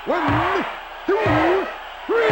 1, 2, 3. 3, 2, 4.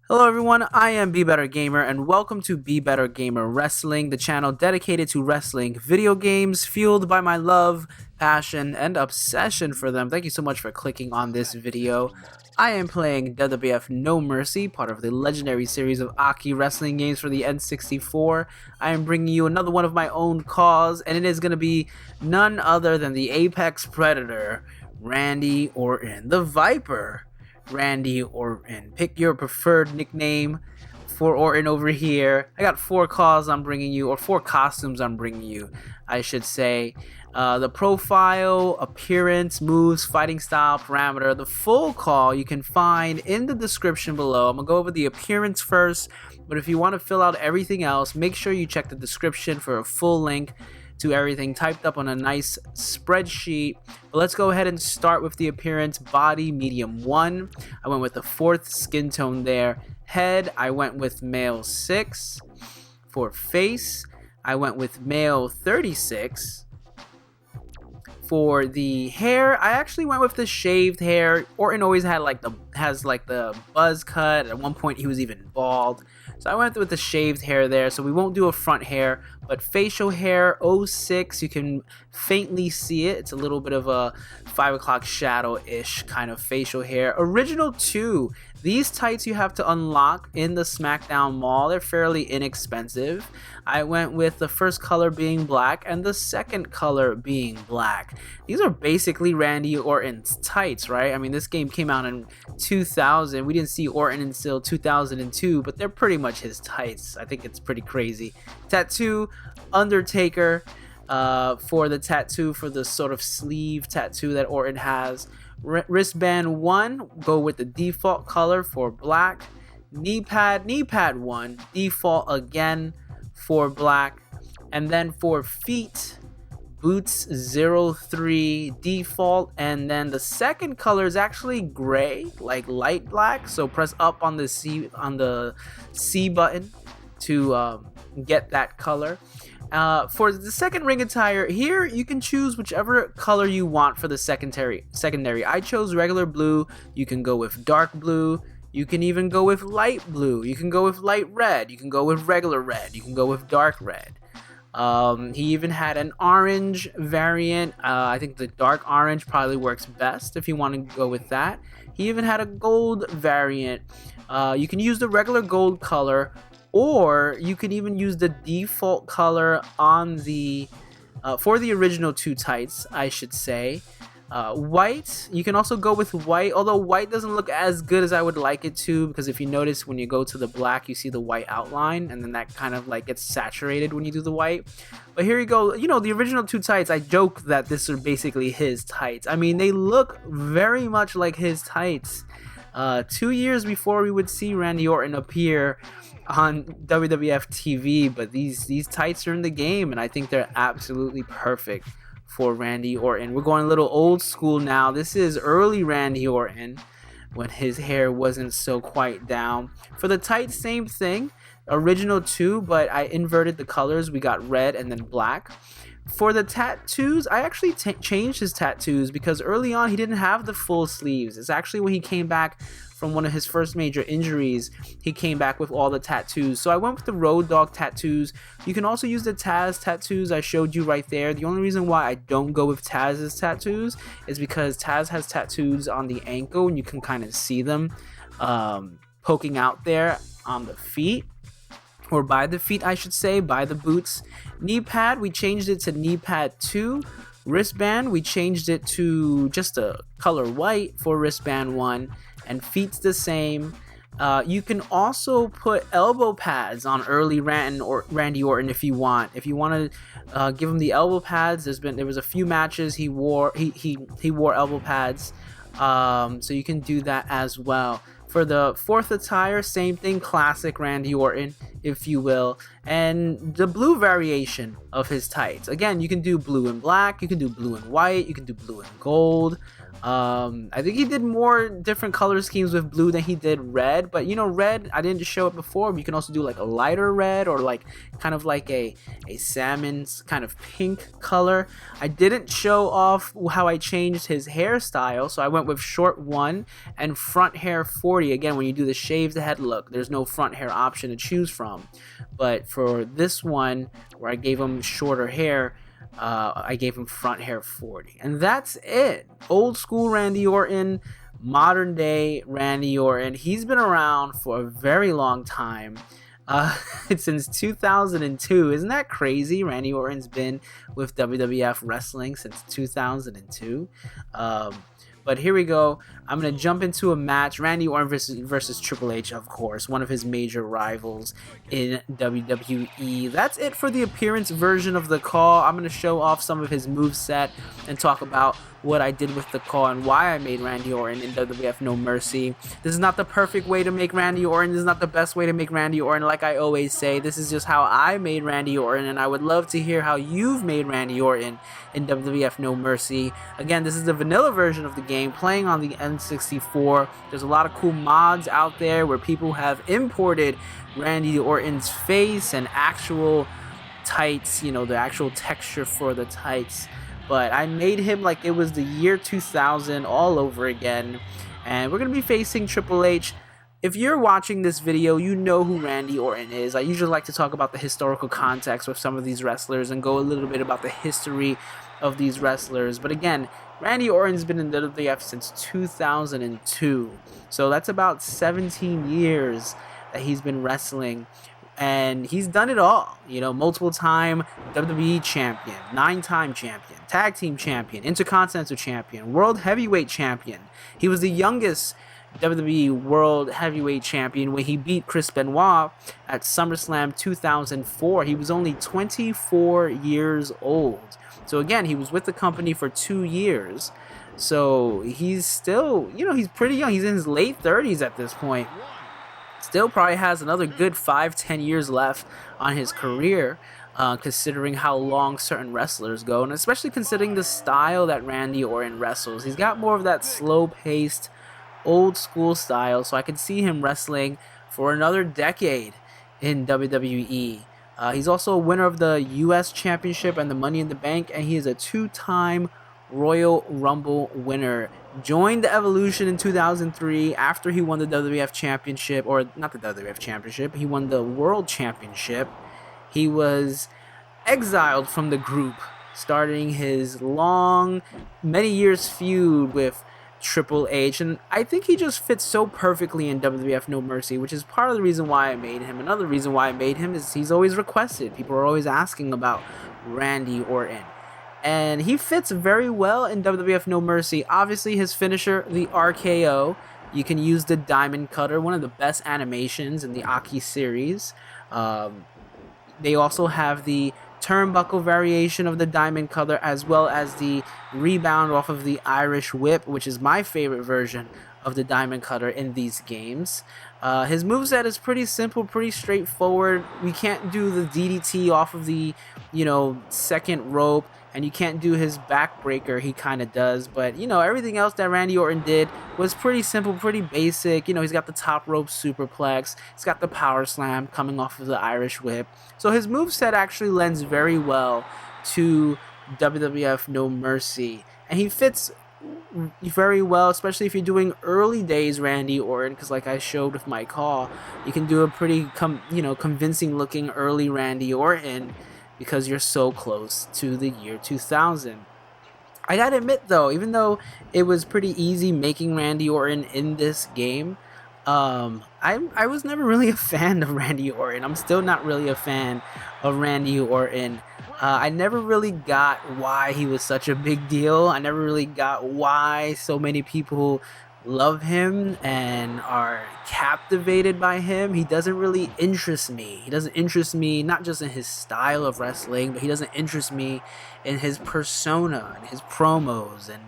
Hello everyone, I am BeBetterGamer and welcome to BeBetterGamer Wrestling, the channel dedicated to wrestling video games, fueled by my love, passion, and obsession for them. Thank you so much for clicking on this video. I am playing WWF No Mercy, part of the legendary series of Aki wrestling games for the N64. I am bringing you another one of my own CAWs, and it is going to be none other than the Apex Predator, Randy Orton, the Viper. Randy Orton. Pick your preferred nickname for Orton over here. I got 4 CAWs I'm bringing you, or 4 costumes I'm bringing you, I should say. The profile, appearance, moves, fighting style, parameter, the full CAW you can find in the description below. I'm going to go over the appearance first, but if you want to fill out everything else, make sure you check the description for a full link to everything typed up on a nice spreadsheet. But let's go ahead and start with the appearance. Body, medium 1. I went with the 4th skin tone there. Head, I went with male 6. For face, I went with male 36. For the hair, I actually went with the shaved hair. Orton always had has the buzz cut. At one point he was even bald. So I went with the shaved hair there, so we won't do a front hair, but facial hair 06, you can faintly see it. It's a little bit of a 5 o'clock shadow-ish kind of facial hair. Original 2, these tights you have to unlock in the SmackDown Mall. They're fairly inexpensive. I went with the first color being black and the second color being black. These are basically Randy Orton's tights, right? I mean, this game came out in 2000. We didn't see Orton until 2002, but they're pretty much his tights. I think it's pretty crazy. Tattoo, Undertaker, for the tattoo, for the sort of sleeve tattoo that Orton has. Wristband 1, go with the default color for black. Knee pad 1, default again for black. And then for feet, boots 03, default. And then the second color is actually gray, like light black. So press up on the C button to get that color. For the second ring attire, here you can choose whichever color you want for the secondary. I chose regular blue. You can go with dark blue. You can even go with light blue. You can go with light red. You can go with regular red. You can go with dark red. He even had an orange variant. I think the dark orange probably works best if you want to go with that. He even had a gold variant. You can use the regular gold color, or you can even use the default color on the for the original 2 tights, I should say. White, you can also go with white, although white doesn't look as good as I would like it to, because if you notice when you go to the black, you see the white outline, and then that kind of like gets saturated when you do the white. But here you go, you know, the original 2 tights, I joke that this are basically his tights. I mean, they look very much like his tights. 2 years before we would see Randy Orton appear on WWF TV, but these tights are in the game, and I think they're absolutely perfect for Randy Orton. We're going a little old school now. This is early Randy Orton when his hair wasn't so quite down. For the tights, same thing. Original 2, but I inverted the colors. We got red and then black. For the tattoos, I actually changed his tattoos because early on he didn't have the full sleeves. It's actually when he came back from one of his first major injuries, he came back with all the tattoos. So I went with the Road Dogg tattoos. You can also use the Taz tattoos I showed you right there. The only reason why I don't go with Taz's tattoos is because Taz has tattoos on the ankle and you can kind of see them poking out there on the feet. Or by the feet, I should say, by the boots. Knee pad, we changed it to knee pad 2. Wristband, we changed it to just a color white for wristband 1. And feet's the same. You can also put elbow pads on early Randy Orton if you want. If you want to give him the elbow pads, there was a few matches he wore elbow pads. So you can do that as well. For the 4th attire, same thing, classic Randy Orton, if you will. And the blue variation of his tights. Again, you can do blue and black, you can do blue and white, you can do blue and gold. I think he did more different color schemes with blue than he did red, but you know, red, I didn't show it before, but you can also do like a lighter red or like kind of like a salmon's kind of pink color. I didn't show off how I changed his hairstyle, so I went with short 1 and front hair 40. Again, when you do the shaved head look, there's no front hair option to choose from, but for this one where I gave him shorter hair, I gave him front hair 40. And that's it. Old school Randy Orton, modern day Randy Orton. He's been around for a very long time. Since 2002. Isn't that crazy? Randy Orton's been with WWF Wrestling since 2002. But here we go. I'm going to jump into a match. Randy Orton versus Triple H, of course, one of his major rivals in WWE. That's it for the appearance version of the CAW. I'm going to show off some of his moveset and talk about what I did with the CAW and why I made Randy Orton in WWF No Mercy. This is not the perfect way to make Randy Orton. This is not the best way to make Randy Orton. Like I always say, this is just how I made Randy Orton, and I would love to hear how you've made Randy Orton in WWF No Mercy. Again, this is the vanilla version of the game, playing on the N64. There's a lot of cool mods out there where people have imported Randy Orton's face and actual tights, you know, the actual texture for the tights. But I made him like it was the year 2000 all over again. And we're going to be facing Triple H. If you're watching this video, you know who Randy Orton is. I usually like to talk about the historical context with some of these wrestlers and go a little bit about the history of these wrestlers. But again, Randy Orton's been in WWF since 2002. So that's about 17 years that he's been wrestling. And he's done it all, you know, multiple time WWE champion, 9-time champion, tag team champion, intercontinental champion, world heavyweight champion. He was the youngest WWE world heavyweight champion when he beat Chris Benoit at SummerSlam 2004. He was only 24 years old. So again, he was with the company for 2 years. So he's still, you know, he's pretty young. He's in his late 30s at this point. Still probably has another good 5-10 years left on his career, considering how long certain wrestlers go, and especially considering the style that Randy Orton wrestles. He's got more of that slow-paced, old-school style, so I can see him wrestling for another decade in WWE. He's also a winner of the U.S. Championship and the Money in the Bank, and he is a 2-time Royal Rumble winner. Joined the Evolution in 2003 after he won the WWF Championship, or not the WWF Championship, he won the World Championship. He was exiled from the group, starting his long, many years feud with Triple H, and I think he just fits so perfectly in WWF No Mercy, which is part of the reason why I made him. Another reason why I made him is he's always requested. People are always asking about Randy Orton. And he fits very well in WWF No Mercy. Obviously, his finisher, the RKO. You can use the Diamond Cutter, one of the best animations in the Aki series. They also have the turnbuckle variation of the Diamond Cutter, as well as the rebound off of the Irish Whip, which is my favorite version of the Diamond Cutter in these games. His moveset is pretty simple, pretty straightforward. We can't do the DDT off of the, you know, second rope, and you can't do his backbreaker. He kind of does, but you know, everything else that Randy Orton did was pretty simple, pretty basic. You know, he's got the top rope superplex, he's got the power slam coming off of the Irish Whip. So his moveset actually lends very well to WWF No Mercy, and he fits very well, especially if you're doing early days Randy Orton, because like I showed with my CAW, you can do a pretty convincing looking early Randy Orton because you're so close to the year 2000. I gotta admit though, even though it was pretty easy making Randy Orton in this game, I was never really a fan of Randy Orton. I'm still not really a fan of Randy Orton. I never really got why he was such a big deal. I never really got why so many people love him and are captivated by him. He doesn't really interest me. He doesn't interest me not just in his style of wrestling, but he doesn't interest me in his persona and his promos and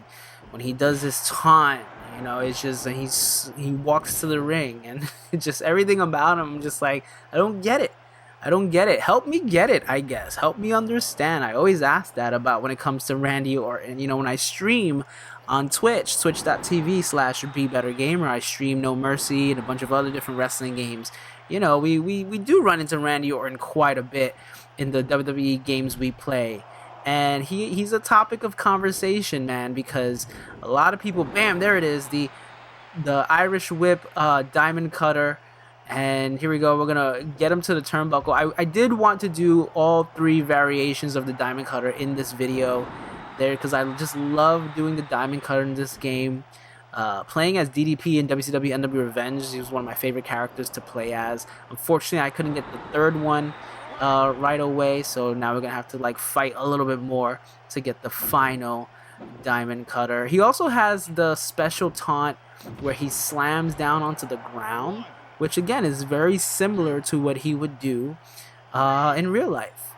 when he does his taunt. You know, it's just he walks to the ring and just everything about him. I'm just like, I don't get it. I don't get it. Help me get it, I guess. Help me understand. I always ask that about when it comes to Randy Orton. You know, when I stream on Twitch, twitch.tv/BeBetterGamer, I stream No Mercy and a bunch of other different wrestling games. You know, we do run into Randy Orton quite a bit in the WWE games we play. And he's a topic of conversation, man, because a lot of people, bam, there it is, the Irish Whip Diamond Cutter. And here we go, we're gonna get him to the turnbuckle. I did want to do all 3 variations of the Diamond Cutter in this video there, because I just love doing the Diamond Cutter in this game. Playing as DDP in WCW NW Revenge, he was one of my favorite characters to play as. Unfortunately, I couldn't get the 3rd one right away, so now we're gonna have to like fight a little bit more to get the final Diamond Cutter. He also has the special taunt where he slams down onto the ground, which again is very similar to what he would do in real life.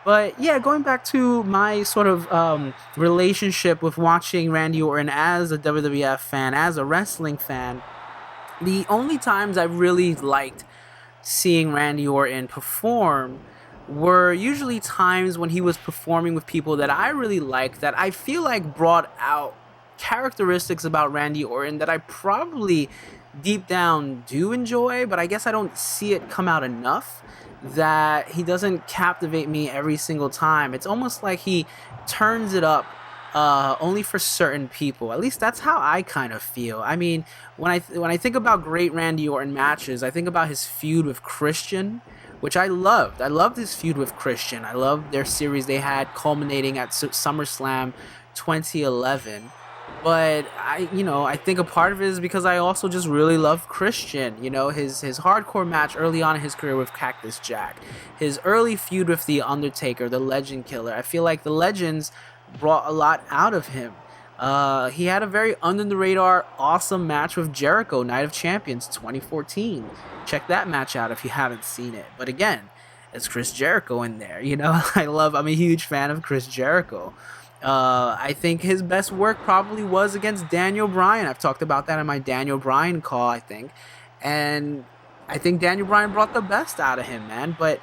But yeah, going back to my sort of relationship with watching Randy Orton as a WWF fan, as a wrestling fan, the only times I really liked seeing Randy Orton perform were usually times when he was performing with people that I really liked, that I feel like brought out characteristics about Randy Orton that I probably deep down do enjoy, but I guess I don't see it come out enough, that he doesn't captivate me every single time. It's almost like he turns it up only for certain people. At least that's how I kind of feel. I mean, when I think about great Randy Orton matches, I think about his feud with Christian, which I loved. I loved his feud with Christian. I loved their series they had culminating at SummerSlam 2011. But I think a part of it is because I also just really love Christian. You know, his hardcore match early on in his career with Cactus Jack, his early feud with The Undertaker, the Legend Killer. I feel like the Legends brought a lot out of him. He had a very under the radar, awesome match with Jericho, Night of Champions 2014. Check that match out if you haven't seen it. But again, it's Chris Jericho in there. You know, I'm a huge fan of Chris Jericho. I think his best work probably was against Daniel Bryan. I've talked about that in my Daniel Bryan call, I think. And I think Daniel Bryan brought the best out of him, man. But,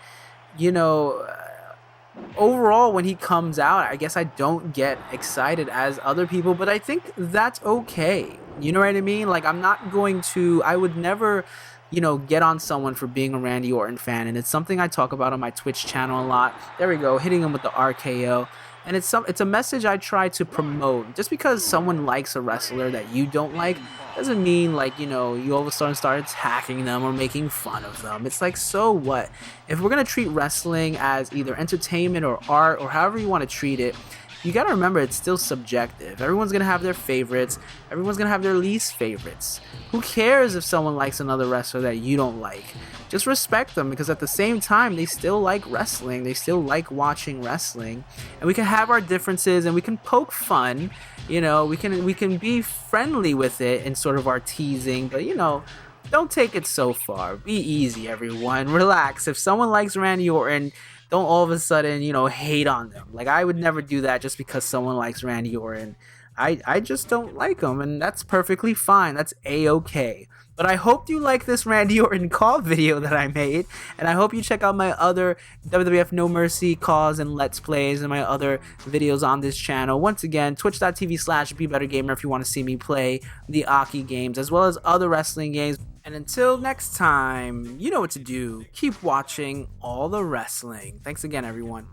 overall, when he comes out, I guess I don't get excited as other people, but I think that's okay. You know what I mean? Like, I would never, get on someone for being a Randy Orton fan. And it's something I talk about on my Twitch channel a lot. There we go, hitting him with the RKO. And it's a message I try to promote. Just because someone likes a wrestler that you don't like doesn't mean you all of a sudden start attacking them or making fun of them. It's like, so what? If we're gonna treat wrestling as either entertainment or art or however you want to treat it, you gotta remember it's still subjective. Everyone's gonna have their favorites. Everyone's gonna have their least favorites. Who cares if someone likes another wrestler that you don't like? Just respect them, because at the same time, they still like wrestling. They still like watching wrestling. And we can have our differences and we can poke fun. We can be friendly with it in sort of our teasing, but don't take it so far. Be easy, everyone. Relax. If someone likes Randy Orton, don't all of a sudden, hate on them. Like, I would never do that just because someone likes Randy Orton. I just don't like him, and that's perfectly fine. That's A-okay. But I hope you like this Randy Orton call video that I made, and I hope you check out my other WWF No Mercy calls and Let's Plays and my other videos on this channel. Once again, twitch.tv/BeBetterGamer if you want to see me play the Aki games, as well as other wrestling games. And until next time, you know what to do. Keep watching all the wrestling. Thanks again, everyone.